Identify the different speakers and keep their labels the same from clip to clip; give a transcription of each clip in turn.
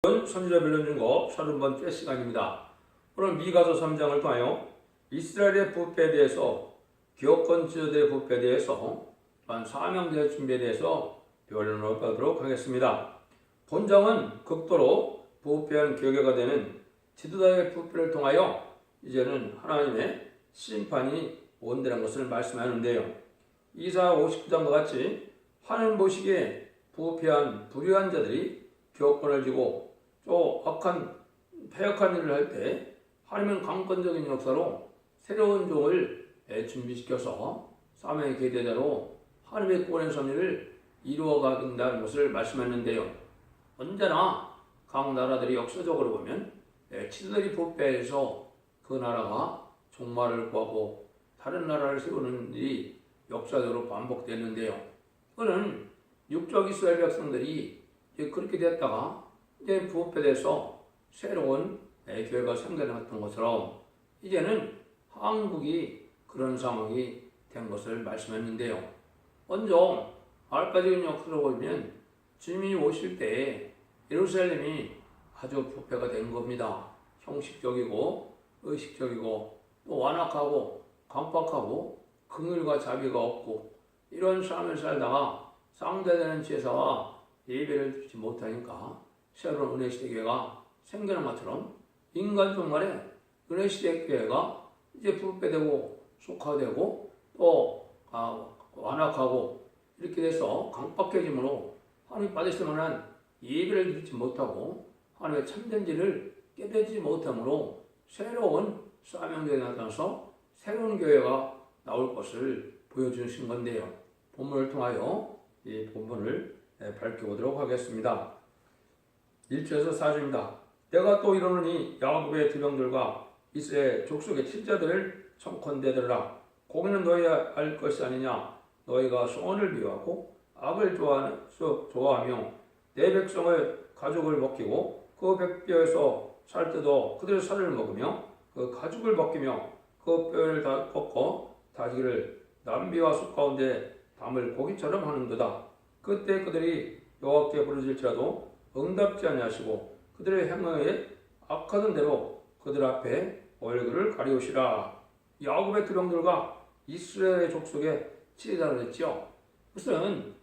Speaker 1: 선지자 변론중고 30번째 시간입니다. 오늘 미가서 3장을 통하여 이스라엘의 부패에 대해서, 기업권 지도자의 부패에 대해서, 또한 사명자의 준비에 대해서 변론을 받도록 하겠습니다. 본장은 극도로 부패한 교회가 되는 지도자의 부패를 통하여 이제는 하나님의 심판이 온다는 것을 말씀하는데요. 이사 59장과 같이 하늘 보시기에 부패한 불의한 자들이 기업권을 쥐고 또 패역한 일을 할 때 하나님은 강권적인 역사로 새로운 종을 준비시켜서 사명의 계대자로 하나님의 구원의 섭리를 이루어가야 된다는 것을 말씀했는데요. 언제나 각 나라들이 역사적으로 보면 지도자들이 부패해서 그 나라가 종말을 구하고 다른 나라를 세우는 일이 역사적으로 반복됐는데요. 그는 육적 이스라엘 백성들이 그렇게 됐다가 이제 부패돼서 새로운 교회가 생겨났던 것처럼 이제는 한국이 그런 상황이 된 것을 말씀했는데요. 먼저 알파적인 역사로 보면 주님이 오실 때 예루살렘이 아주 부패가 된 겁니다. 형식적이고 의식적이고 또 완악하고 강박하고 긍휼과 자비가 없고 이런 삶을 살다가 상대되는 제사와 예배를 드리지 못하니까 새로운 은혜시대 교회가 생겨난 것처럼 인간 종말에 은혜시대 교회가 이제 부패되고 속화되고 또 완악하고 이렇게 돼서 강박해짐으로 하나님 받으실 만한 예배를 드리지 못하고 하나님의 참된지를 깨닫지 못함으로 새로운 사명교회가 나타나서 새로운 교회가 나올 것을 보여주신 건데요. 본문을 통하여 이 본문을 밝혀보도록 하겠습니다. 1절에서 4절입니다. 내가 또 이르노니 야곱의 두명들과 이스라엘 족속의 칠자들을 청컨대 들으라. 공의는 너희가 알 것이 아니냐. 너희가 소원을 미워하고 악을 좋아하며 내 백성의 가죽을 먹히고 그 백뼈에서 살 뜯어 그들의 살을 먹으며 그 가죽을 벗기며 그 뼈를 다 꺾어 다지기를 남비와 숲 가운데 담을 고기처럼 하는도다. 그때 그들이 여호와께 부르짖을지라도 응답지 아니하시고 그들의 행위에 악하던 대로 그들 앞에 얼굴을 가리우시라. 야곱의 두령들과 이스라엘의 족속의 지도자를 했죠. 그것은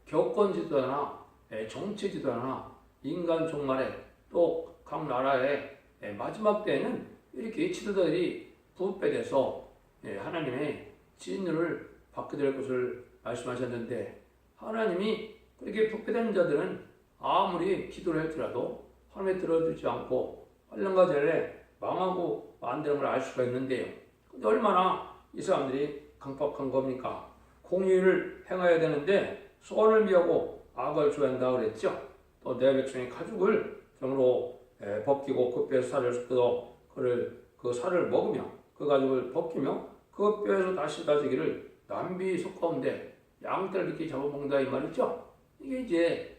Speaker 1: 교권 지도자나 정치 지도자나 인간 종말에 또 각 나라의 마지막 때에는 이렇게 지도자들이 부패돼서 하나님의 진노를 받게 될 것을 말씀하셨는데, 하나님이 그렇게 부패된 자들은 아무리 기도를 할지라도 하나님이 들어주지 않고 8년간 전에 망하고 만드는 걸 알 수가 있는데요. 근데 얼마나 이 사람들이 강박한 겁니까? 공의를 행해야 되는데 소원을 미하고 악을 좋아한다 그랬죠. 또 내 백성의 가죽을 정으로 벗기고 그 뼈에서 살을 뜯어 그 살을 먹으며 그 가죽을 벗기며 그 뼈에서 다시 다지기를 남비 속 가운데 양떼를 이렇게 잡아먹는다 이 말이죠. 이게 이제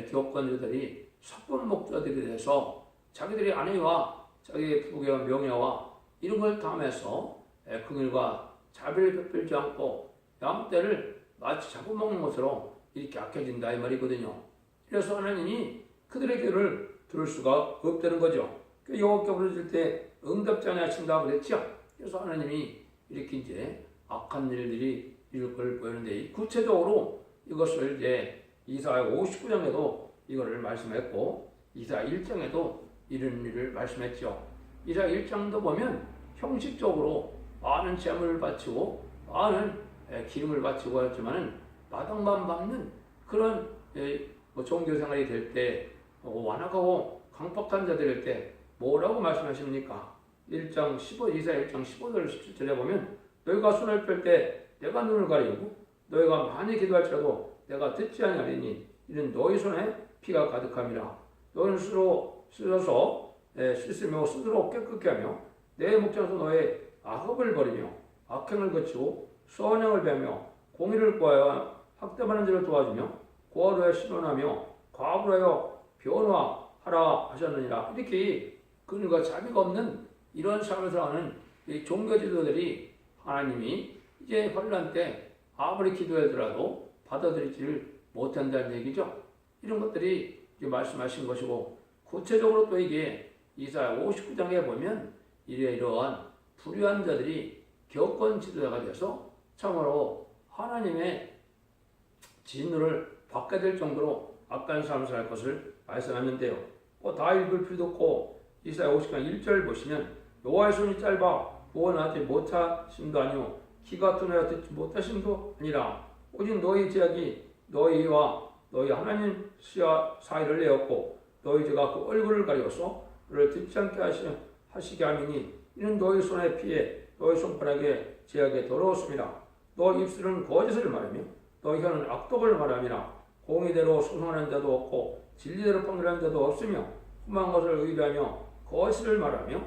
Speaker 1: 기업권자들이 섣부른 목자들이 돼서 자기들이 아내와 자기의 부귀와 명예와 이런 걸 탐해서 긍휼과 자비를 베풀지 않고 양떼를 마치 잡아먹는 것으로 이렇게 악해진다 이 말이거든요. 그래서 하나님이 그들의 귀를 들을 수가 없다는 거죠. 여호와께 부르짖을 때 응답지 아니하신다 그랬죠. 그래서 하나님이 이렇게 이제 악한 일들이 이럴 걸 보이는데, 구체적으로 이것을 이제 이사 59장에도 이거를 말씀했고 이사 1장에도 이런 일을 말씀했죠. 이사 1장도 보면 형식적으로 많은 재물을 바치고 많은 기름을 바치고 했지만은 마당만 밟는 그런 종교 생활이 될 때 완악하고 강박한 자들일 때 뭐라고 말씀하십니까? 1장 15, 이사 1장 15절 17절에 보면 너희가 손을 펼 때 내가 눈을 가리우고 너희가 많이 기도할지라도 내가 듣지 아니하리니 이는 너희 손에 피가 가득함이라. 너희는 스스로 씻어서 씻으며 스스로 깨끗게 하며 내 목전에서 너의 악업을 버리며 악행을 거치고 선행을 배며 공의를 구하여 학대하는 자를 도와주며 고아로에 신원하며 과부하여 변화하라 하셨느니라. 이렇게 긍휼과 자비가 없는 이런 삶을 살아가는 이 종교 지도자들이 하나님이 이제 환난 때 아무리 기도하더라도 받아들이지를 못한다는 얘기죠. 이런 것들이 말씀하신 것이고, 구체적으로 또 이게 이사야 59장에 보면 이러한 불의한 자들이 교권 지도자가 돼서 참으로 하나님의 진노를 받게 될 정도로 악한 삶을 살 것을 말씀하는데요. 다 읽을 필요도 없고 이사야 50장 1절 보시면 여호와의 손이 짧아 구원하지 못하심도 아니요 귀가 뚫려 듣지 못하심도 아니라 오직 너희 죄악이 너희와 너희 하나님 사이를 내었고 너희 죄가 그 얼굴을 가려서 너를 듣지 않게 하시게 하미니 이는 너희 손에 피해 너희 손가락에 죄악에 더러웠습니다. 너 입술은 거짓을 말하며 너희 혀는 악독을 말함이라 공의대로 소송하는 자도 없고 진리대로 판결하는 자도 없으며 흠한 것을 의뢰하며 거짓을 말하며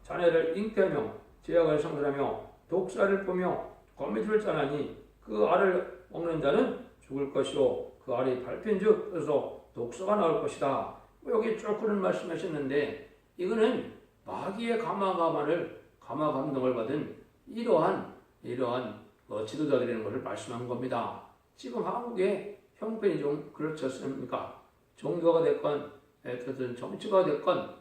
Speaker 1: 자네를 잉태하며 죄악을 상실하며 독사를 보며 거미줄을 짜나니 그 알을 먹는 자는 죽을 것이요 그 알이 밟힌즉 그래서 독소가 나올 것이다. 여기 쭉 그런 말씀하셨는데 이거는 마귀의 감화감동을 받은 이러한 지도자들이라는 것을 말씀한 겁니다. 지금 한국의 형편이 좀 그렇지 않습니까? 종교가 됐건 어떤 정치가 됐건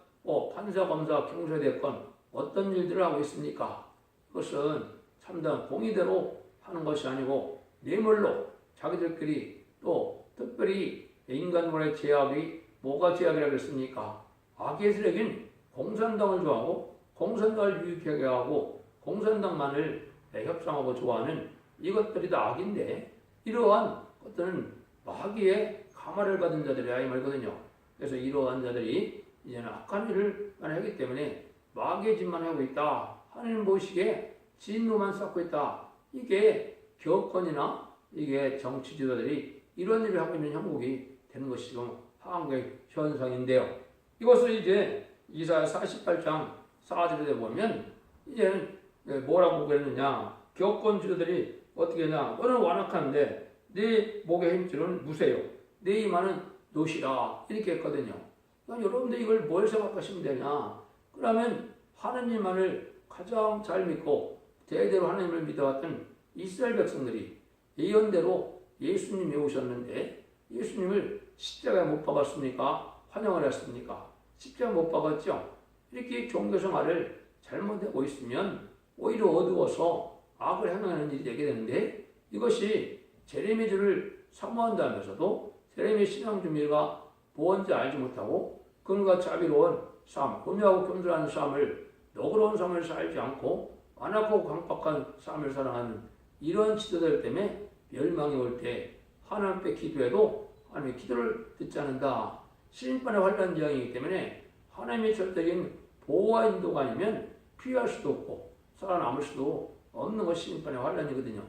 Speaker 1: 판사, 검사, 경찰이 됐건 어떤 일들을 하고 있습니까? 그것은 참된 공의대로 하는 것이 아니고 뇌물로 자기들끼리 또 특별히 인간과의 제약이 뭐가 제약이라고 했습니까? 악의들에겐 공산당을 좋아하고 공산당을 유익하게 하고 공산당만을 협상하고 좋아하는 이것들이 다 악인데 이러한 어떤 마귀의 감화를 받은 자들이야 이 말거든요. 그래서 이러한 자들이 이제는 악한 일을 하기 때문에 마귀의 짓만 하고 있다. 하나님 보시기에 진노만 쌓고 있다. 이게 교권이나 이게 정치 지도자들이 이런 일을 하고 있는 형국이 되는 것이 지금 한국의 현상인데요. 이것을 이제 이사야 48장 4절에 보면 이제는 뭐라고 그랬느냐. 교권 지도자들이 어떻게 하냐. 너는 완악한데 네 목의 힘줄은 무세요. 네 이마는 노시라. 이렇게 했거든요. 그러니까 여러분들 이걸 뭘 생각하시면 되냐. 그러면 하나님만을 가장 잘 믿고 대대로 하나님을 믿어왔던 이스라엘 백성들이 예언대로 예수님이 오셨는데 예수님을 십자가에 못 박았습니까? 환영을 했습니까? 십자가에 못 박았죠? 이렇게 종교생활을 잘못하고 있으면 오히려 어두워서 악을 행하는 일이 되게 되는데 이것이 제레미주를 사모한다면서도 제레미 신앙 준비가 무언지 알지 못하고 그들과 자비로운 삶, 온유하고 겸손한 삶을 너그러운 삶을 살지 않고 완악하고 강박한 삶을 살아가는 이런 지도자들 때문에 멸망이 올 때 하나님께 기도해도 하나님의 기도를 듣지 않는다. 시인판의 환란 지향이기 때문에 하나님의 절대적인 보호와 인도가 아니면 피할 수도 없고 살아남을 수도 없는 것이 시인판의 환란이거든요.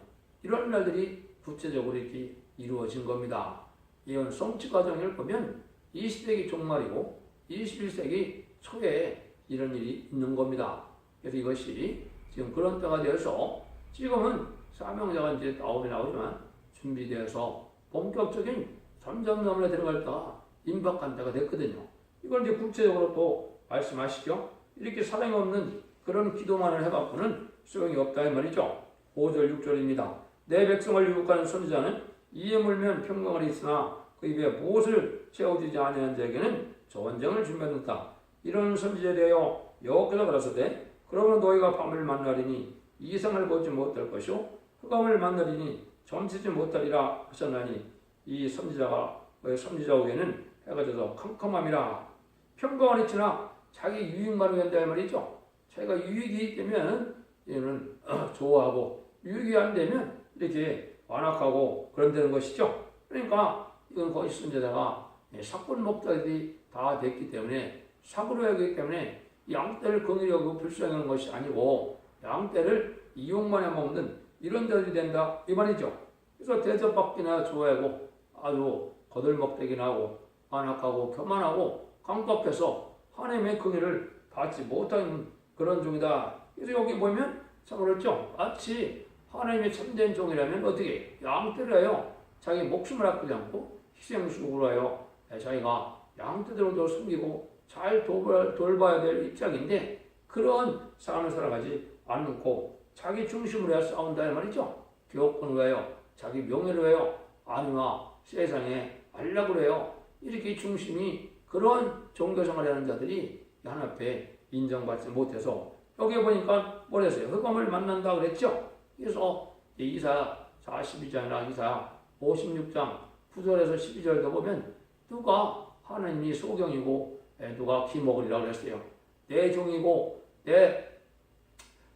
Speaker 1: 이런 날들이 구체적으로 이렇게 이루어진 겁니다. 이런 성취 과정을 보면 20세기 종말이고 21세기 초에 이런 일이 있는 겁니다. 그래서 이것이 지금 그런 때가 되어서 지금은 사명자가 이제 나오지만 준비되어서 본격적인 3장론에 들어갈 때가 임박한 때가 됐거든요. 이걸 이제 구체적으로 또 말씀하시죠. 이렇게 사랑이 없는 그런 기도만을 해갖고는 소용이 없다 이 말이죠. 5절 6절입니다. 내 백성을 유혹하는 선지자는 이에 물면 평강을 있으나 그 입에 무엇을 채워주지 아니한 자에게는 전쟁을 준비한다. 이런 선지자에 대하여 여호와께서 가라사대 그러면 너희가 밤을 만나리니 이상을 보지 못할 것이요 흑암을 만나리니 점치지 못하리라 하셨나니 이 선지자 후에는 해가 져서 캄캄함이라. 평강은 있으나 자기 유익만을 위한다 이 말이죠. 자기가 유익이 되면 얘는 좋아하고 유익이 안 되면 이렇게 완악하고 그런다는 것이죠. 그러니까 이건 거의 선지자가 사건 목적이 다 됐기 때문에 사고로 하기 때문에 양떼를 긍휼하고 불쌍히 하는 것이 아니고 양떼를 이용만 해먹는 이런 자들이 된다 이 말이죠. 그래서 대접받기나 좋아하고 아주 거들먹대기나 하고 완악하고 교만하고 강박해서 하나님의 긍휼을 받지 못하는 그런 종이다. 그래서 여기 보면 참 그렇죠. 마치 하나님의 참된 종이라면 어떻게 양떼를 해요. 자기 목숨을 아끼지 않고 희생수고로 하여 자기가 양떼들도 숨기고 잘 돌봐야 될 입장인데 그런 삶을 살아가지 않고 자기 중심으로 해서 싸운다 이 말이죠. 교권을 해요. 자기 명예를 해요. 아니와 세상에 알락을 해요. 이렇게 중심이 그런 종교생활을 하는 자들이 하나님 앞에 인정받지 못해서 여기 보니까 뭐랬어요? 흑암을 만난다 그랬죠? 그래서 이사야 42장이나 이사야 56장 9절에서 12절도 보면 누가 하나님이 소경이고 누가 기먹으리라 그랬어요. 내 종이고 내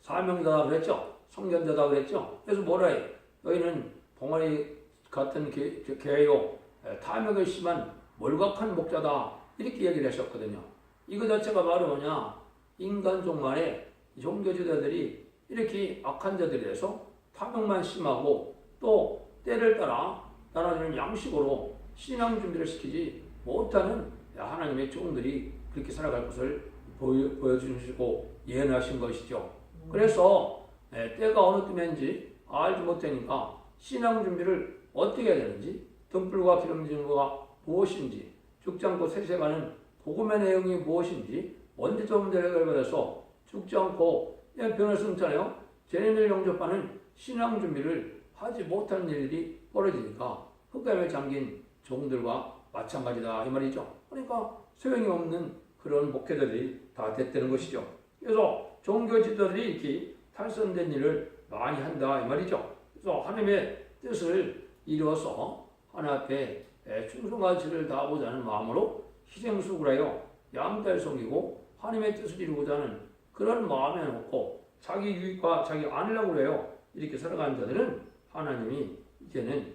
Speaker 1: 사명자다 그랬죠? 성전자다 그랬죠? 그래서 뭐라 해? 너희는 봉아리 같은 개요 탐욕에 심한 몰각한 목자다 이렇게 얘기를 하셨거든요. 이거 자체가 바로 뭐냐? 인간 종말에 종교지도자들이 이렇게 악한 자들이라서 탐욕만 심하고 또 때를 따라 나라는 양식으로 신앙 준비를 시키지 못하는 하나님의 종들이 그렇게 살아갈 것을 보여주시고 예언하신 것이죠. 그래서 때가 어느 때인지 알지 못하니까 신앙 준비를 어떻게 해야 되는지, 등불과 기름진 거가 무엇인지, 죽지 않고 세세가는 복음의 내용이 무엇인지 원죄적 문제를 해결받아서 죽지 않고 변을 숨잖아요. 죄인을 영접하는 신앙 준비를 하지 못하는 일들이 벌어지니까 흑암에 잠긴 종들과 마찬가지다 이 말이죠. 그러니까 소용이 없는 그런 목회자들이 다 됐다는 것이죠. 그래서 종교 지도자들이 이렇게 탈선된 일을 많이 한다 이 말이죠. 그래서 하나님의 뜻을 이루어서 하나님 앞에 충성과 지를 다하고자 하는 마음으로 희생수고라요 양떼를 섬기고 하나님의 뜻을 이루고자 하는 그런 마음에 놓고 자기 유익과 자기 안으려고 해요. 이렇게 살아가는 자들은 하나님이 이제는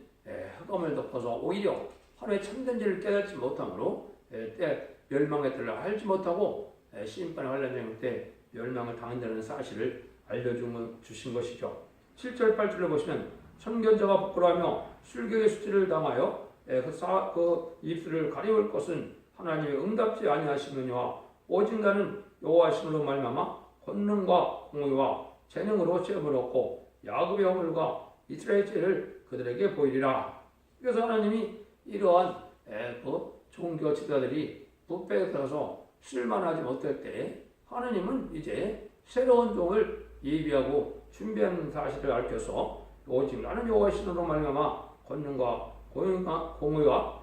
Speaker 1: 흑암을 덮어서 오히려 하나님의 참된 지를 깨닫지 못함으로 때 멸망의 때를 알지 못하고 심판의 환란의 때 멸망을 당한다는 사실을 알려주신 것이죠. 7절 8절을 보시면 선견자가 부끄러워하며 술객의 수치를 당하여 그 입술을 가리울 것은 하나님의 응답지 아니하시느니와 오직 나는 여호와심으로 말미암아 권능과 공의와 재능으로 시험을 얻고 야곱의 허물과 이스라엘 죄를 그들에게 보이리라. 그래서 하나님이 이러한 그 종교 지도자들이 부패에 들어서 실만하지 못할 때 하나님은 이제 새로운 종을 예비하고 준비하는 사실을 알려서 오직 나는 여호와의 신으로 말미암아 권능과 공의와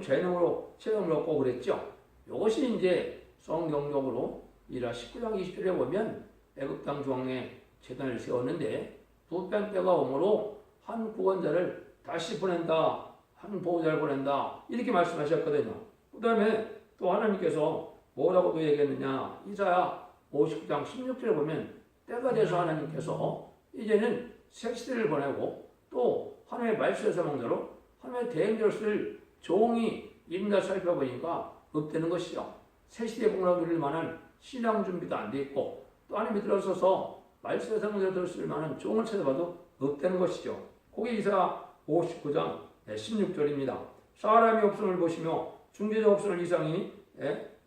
Speaker 1: 재능으로 체험을 얻고 그랬죠. 이것이 이제 성경적으로 이라 19장 20절에 보면 애굽 땅 중앙에 제단을 세웠는데 부패 때가 오므로 한 구원자를 다시 보낸다, 한 보호자를 보낸다 이렇게 말씀하셨거든요. 그 다음에 또 하나님께서 뭐라고 얘기했느냐? 이사야 59장 16절에 보면 때가 돼서 하나님께서 이제는 새 시대를 보내고 또 하나님의 말씀의 사명자로 하나님의 대행자를 쓸 종이 있나 살펴보니까 없다는 것이죠. 새 시대의 복락을 누릴 만한 신앙 준비도 안 돼 있고 또 하나님이 들어서서 말씀의 사명자를 쓸 만한 종을 찾아봐도 없다는 것이죠. 그게 이사야 59장 16절입니다. 사람이 없음을 보시며 중재자 없음을 이상히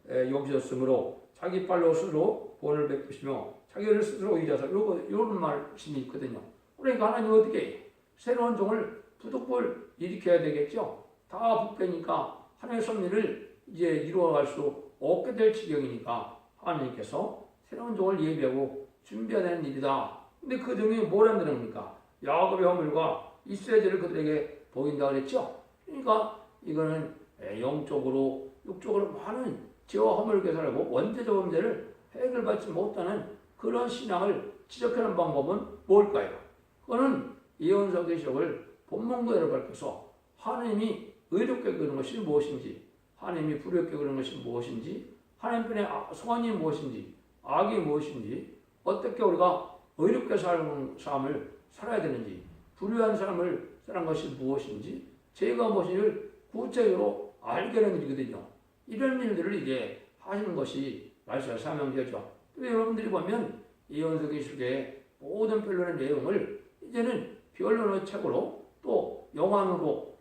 Speaker 1: 여기셨으므로 자기 발로 스스로 본을 베푸시며 자기를 스스로 의지하사 이런 말씀이 있거든요. 그러니까 하나님은 어떻게 해요? 새로운 종을 부득불 일으켜야 되겠죠. 다 부패니까 하나님의 섭리를 이제 이루어갈 수 없게 될 지경이니까 하나님께서 새로운 종을 예비하고 준비해야 되는 일이다. 근데 그 종이 뭘 한다는 겁니까? 야곱의 허물과 이스라엘 죄를 그들에게 보인다 그랬죠. 그러니까 이거는 영적으로 육적으로 많은 죄와 허물을 개살하고 원죄적 범죄를 해결받지 못하는 그런 신앙을 지적하는 방법은 뭘까요? 그거는 예언서 계시록을 본문 그대로 밝혀서 하나님이 의롭게 그리는 것이 무엇인지, 하나님이 불의롭게 그리는 것이 무엇인지, 하나님 편의 소원이 무엇인지, 악이 무엇인지, 어떻게 우리가 의롭게 사는 삶을 살아야 되는지, 불의한 삶을 사는 것이 무엇인지, 죄가 무엇인지를 구체적으로 알게 하는 일이거든요. 이런 일들을 이제 하시는 것이 말씀의 사명자죠. 근데 여러분들이 보면 예언서 계시록의 모든 변론의 내용을 이제는 변론의 책으로 또 영안으로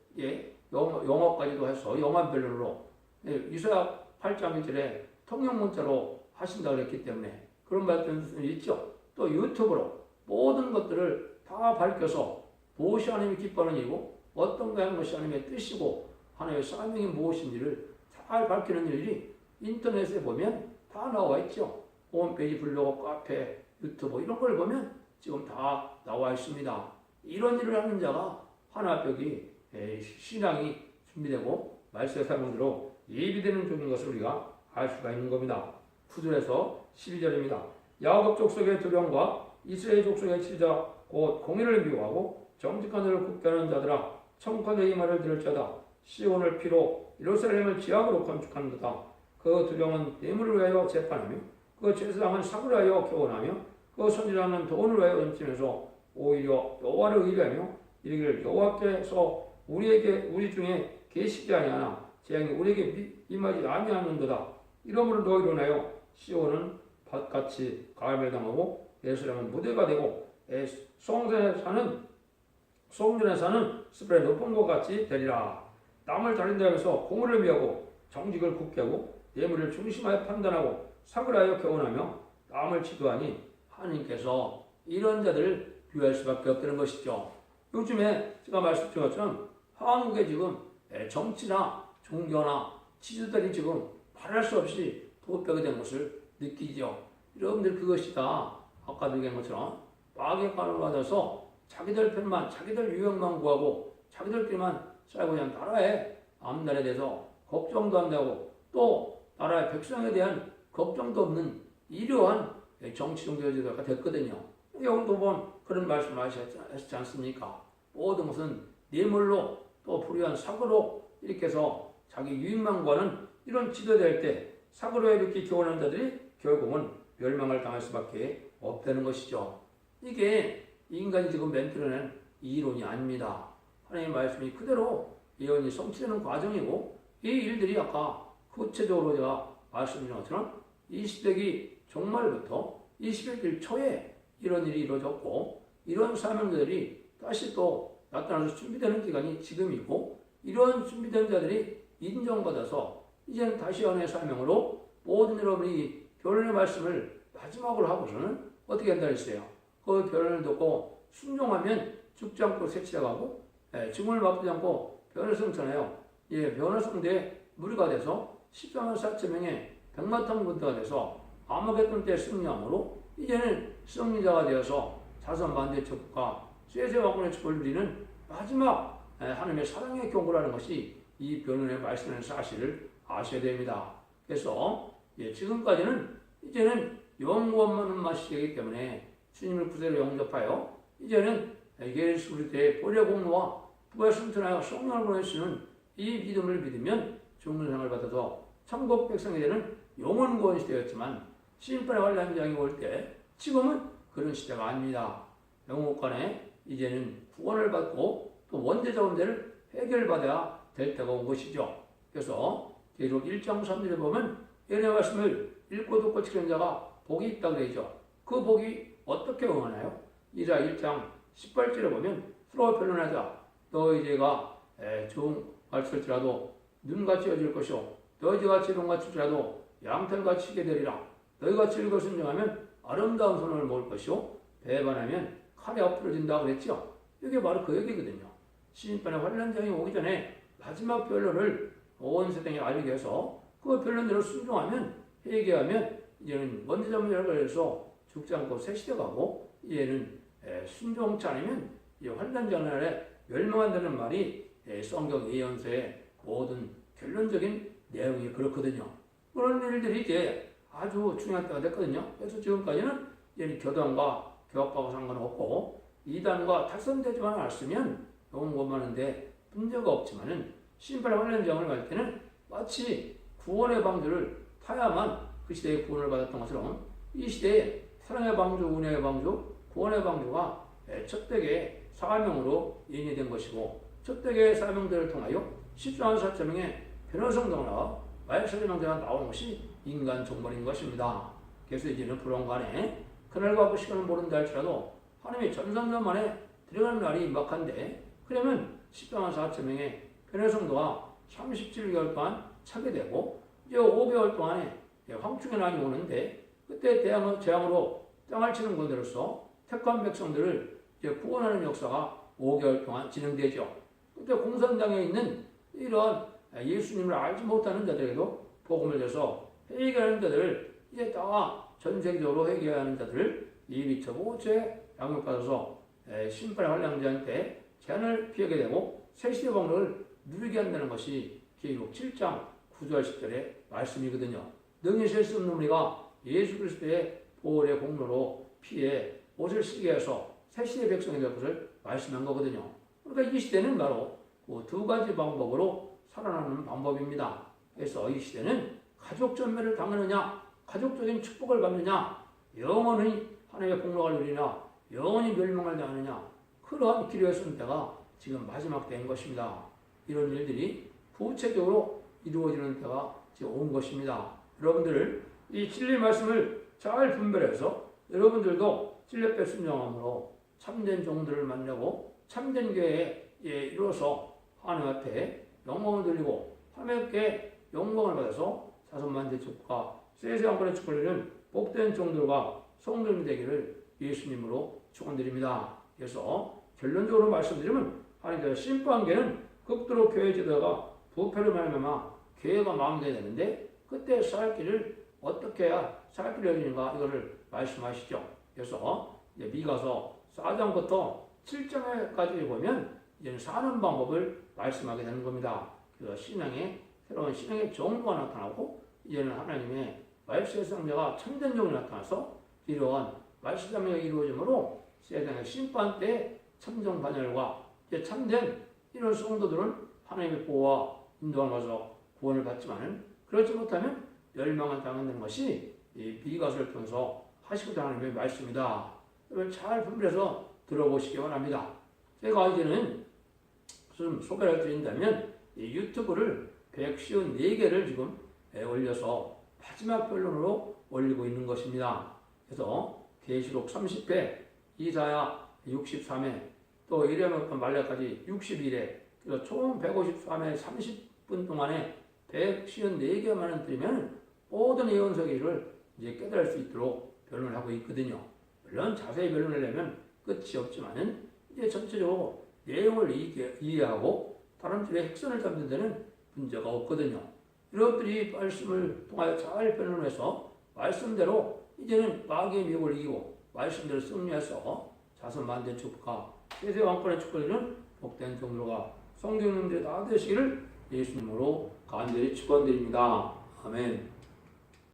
Speaker 1: 영어까지도 해서 영안 변론으로 이사야 8장 1절에 통역 문자로 하신다 그랬기 때문에 그런 말씀이 있죠. 또 유튜브로 모든 것들을 다 밝혀서 무엇이 하나님이 기뻐하는 일이고 어떤 거 하는 것이 하나님의 뜻이고 하나님의 사명이 무엇인지를 잘 밝히는 일이 인터넷에 보면 다 나와 있죠. 홈페이지, 블로그, 카페, 유튜브 이런 걸 보면 지금 다 나와 있습니다. 이런 일을 하는 자가 하나 벽이 신앙이 준비되고 말씀의 사명대로 예비되는 종인 것을 우리가 알 수가 있는 겁니다. 9절에서 12절입니다. 야곱 족속의 두령과 이스라엘 족속의 치자 곧 공의를 미워하고 정직한 자를 굽게 하는 자들아 청컨대 이 말을 들을 자다. 시온을 피로 예루살렘을 지하로 건축하는도다. 그 두령은 뇌물을 위하여 재판하며 그 제사장은 삭을 위하여 교훈하며 그 선지자는 돈을 위하여 훔치면서 오히려 여호와를 의뢰하며 이르기를 여호와께서 우리 중에 계시지 아니하나 재앙이 우리에게 임하지 아니하는도다. 이러므로 너희로 인하여 시온은 밭같이 가멸당하고 예루살렘은 무대가 되고 송전에 사는 스프의 높은 것 같이 되리라. 남을 다른데 하면서 공의를 미하고 정직을 굳게 하고 뇌물을 중심하여 판단하고 삭을 하여 교훈하며 남을 치도하니 하나님께서 이런 자들을 비유할 수밖에 없다는 것이죠. 요즘에 제가 말씀드린 것처럼 한국에 지금 정치나 종교나 지도들이 지금 말할 수 없이 부패가 된 것을 느끼죠. 여러분들 그것이 다 아까도 얘기한 것처럼 마귀관을 받아서 자기들 편만, 자기들 유형만 구하고 자기들끼리만 살고 그냥 나라의 앞날에 대해서 걱정도 안 되고 또 나라의 백성에 대한 걱정도 없는 이러한 정치 종교제도가 됐거든요. 오늘 두 번 그런 말씀 하셨지 않습니까? 모든 것은 뇌물로 또 불의한 사고로 이렇게 해서 자기 유익만 구하는 이런 지도될 때 사고로 이렇게 교훈하는 자들이 결국은 멸망을 당할 수밖에 없다는 것이죠. 이게 인간이 지금 만들어낸 이론이 아닙니다. 하나님의 말씀이 그대로 예언이 성취되는 과정이고 이 일들이 아까 구체적으로 제가 말씀드린 것처럼 20세기 종말부터 21세기 초에 이런 일이 이루어졌고 이런 사명자들이 다시 또 나타나서 준비되는 기간이 지금이고 이런 준비된 자들이 인정받아서 이제는 다시 연의 사명으로 모든 여러분이 변론의 말씀을 마지막으로 하고서는 어떻게 한다 했어요? 그 변론을 듣고 순종하면 죽지 않고 색치려가고 증언을 맛보지 않고 변을 성천하여 변을 성대에 무리가 돼서 14만 4천 명의 백마탄 군대가 돼서 아마겟돈 때 승리함으로 이제는 승리자가 되어서 자선 반대 척과 쇠쇠왕권의 척을 누리는 마지막 하나님의 사랑의 경고라는 것이 이 변론의 말씀의 사실을 아셔야 됩니다. 그래서 지금까지는 이제는 영원한 맛이기 때문에 주님을 구세로 영접하여 이제는 예수 그리스도의 보혈의 공로와 부활 승천하여 성령을 보내시는 이 믿음을 믿으면 중생을 받아서 천국 백성이 되는 영원 구원 시대였지만 심판의 환란장이 올 때 지금은 그런 시대가 아닙니다. 영국간에 이제는 구원을 받고 또 원죄자 문제를 해결받아야 될 때가 온 것이죠. 그래서 계속 1장 3절에 보면 예언의 말씀을 읽고 듣고 지키는 자가 복이 있다고 되죠. 그 복이 어떻게 응하나요? 이사 1장 18절에 보면 서로 변론하자. 너희 죄가 종같을지라도 눈같이 여질 것이요 너희 죄가 지동같을지라도 양털같이 게 되리라. 너희같이 읽어 순종하면 아름다운 손을 먹을 것이요 배반하면 칼에 엎드러진다 그랬죠. 이게 바로 그 얘기거든요. 심판의 환란장이 오기 전에 마지막 변론을 온 세상에 알리게 해서 그 변론대로 순종하면 회개하면 이제는 원죄자 문제를 해서 죽지 않고 새 시대 가고 이제는 순종치 않으면 환란장 날에 멸망한다는 말이 성경 예언서의 모든 결론적인 내용이 그렇거든요. 그런 일들이 이제 아주 중요한 때가 됐거든요. 그래서 지금까지는 이제 교단과 교학과가 상관없고 이단과 탈선되지만 않았으면 너무 원하는데 문제가 없지만은 심판의 환란장을 갈 때는 마치 구원의 방주를 타야만 그 시대에 구원을 받았던 것처럼 이 시대에 사랑의 방주, 은혜의 방주, 구원의 방주가 첫 대의 사명으로 인이된 것이고 첫 대의 사명들을 통하여 14만 4천 명의 변호성도나 말살명제가 나오는 것이 인간 종말인 것입니다. 그래서 이제는 불원간에 그날과 그 시간을 모른다 할지라도 하나님의 전산전 만에 들어가는 날이 임박한데 그러면 14만 4천 명의 변호성도가 37개월 동안 차게 되고 이제 5개월 동안에 황충의 난이 오는데 그때 재앙으로 땅을 치는 군대로서 택한 백성들을 이제 구원하는 역사가 5개월 동안 진행되죠. 그때 공산당에 있는 이런 예수님을 알지 못하는 자들에게도 복음을 줘서 회개하는 자들을 이제 다 전 세계적으로 회개하는 자들을 이비처고 죄 양육받아서 심판의 환란장한테 재난을 피하게 되고 새시대 복락을 누리게 한다는 것이 기록 7장 9절 10절의 말씀이거든요. 능히 셀 수 없는 우리가 예수 그리스도의 보혈의 공로로 피에 옷을 쓰게 해서 새 시대의 백성이 될 것을 말씀한 거거든요. 그러니까 이 시대는 바로 그 두 가지 방법으로 살아나는 방법입니다. 그래서 이 시대는 가족 전멸을 당하느냐, 가족적인 축복을 받느냐, 영원히 하나님의 복락을 누리냐, 영원히 멸망을 당하느냐, 그러한 길의 선택가 지금 마지막 때인 것입니다. 이런 일들이 구체적으로 이루어지는 때가 지금 온 것입니다. 여러분들 이 진리 말씀을 잘 분별해서 여러분들도 진리에 순종함으로 참된 종들을 만나고 참된 교회에 이루어서 하나님 앞에 영광을 돌리고 하나님께 영광을 받아서 자손만대 축복과 세세왕권의 축복을 누리는 복된 종들과 성도님 되기를 예수님으로 축원드립니다. 그래서 결론적으로 말씀드리면 하나님께서 심판계는 극도로 교회 지도자가 부패를 말미암아 교회가 망하게 되는데 그때 살 길을 어떻게 해야 살 길을 여기는가 이거를 말씀하시죠. 그래서 이제 미가서 4장부터 7장까지 보면 이제는 사는 방법을 말씀하게 되는 겁니다. 그래서 신앙의 새로운 신앙의 정보가 나타나고 이제는 하나님의 말씀의 상자가 참된 종이 나타나서 이러한 말씀 상자가 이루어지므로 세상의 심판 때 참정 반열과 이제 참된 이런 성도들은 하나님의 보호와 인도를 받아서 구원을 받지만은 그렇지 못하면 멸망을 당하는 것이 이 미가서를 통해서 하시고자 하나님의 말씀이다. 이걸 잘 분별해서 들어보시기 바랍니다. 제가 이제는 좀 소개를 드린다면 이 유튜브를 154개를 지금 올려서 마지막 변론으로 올리고 있는 것입니다. 그래서 계시록 30회, 이사야 63회, 또 이레미야 말라기까지 61회, 그래서 총 153회 30분 동안에 154개만을 드리면 모든 예언서기를 이제 깨달을 수 있도록 변론을 하고 있거든요. 물론 자세히 변론을 내면 끝이 없지만은 이제 전체적으로 내용을 이해하고 다른 쪽의 핵선을 잡는 데는 문제가 없거든요. 여러분들이 말씀을 통하여 잘 변론해서 말씀대로 이제는 마귀의 미혹을 이기고 말씀대로 승리해서 자손만대 축복과 세세 왕권의 축복을 복된 종로가 성경님들이 다 되시기를 예수님으로 간절히 축원드립니다. 아멘.